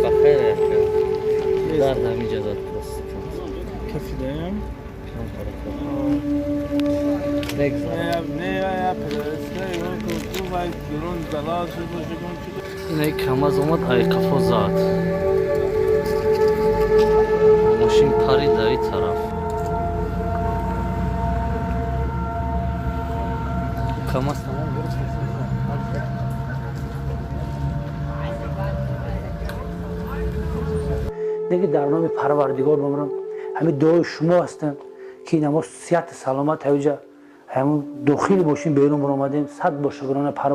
بخير دار همینجا داد پست کفی داریم؟ اینه کماز اومد ای کفا زاد ماشین پرید ای طرف کماز تمام دیگه در نام پروردگار بمرم همین دعای شما هستم که این ما صحت سلامت هوجا همون داخل باشیم بیرون آمدیم صد با شکرانه پروردگار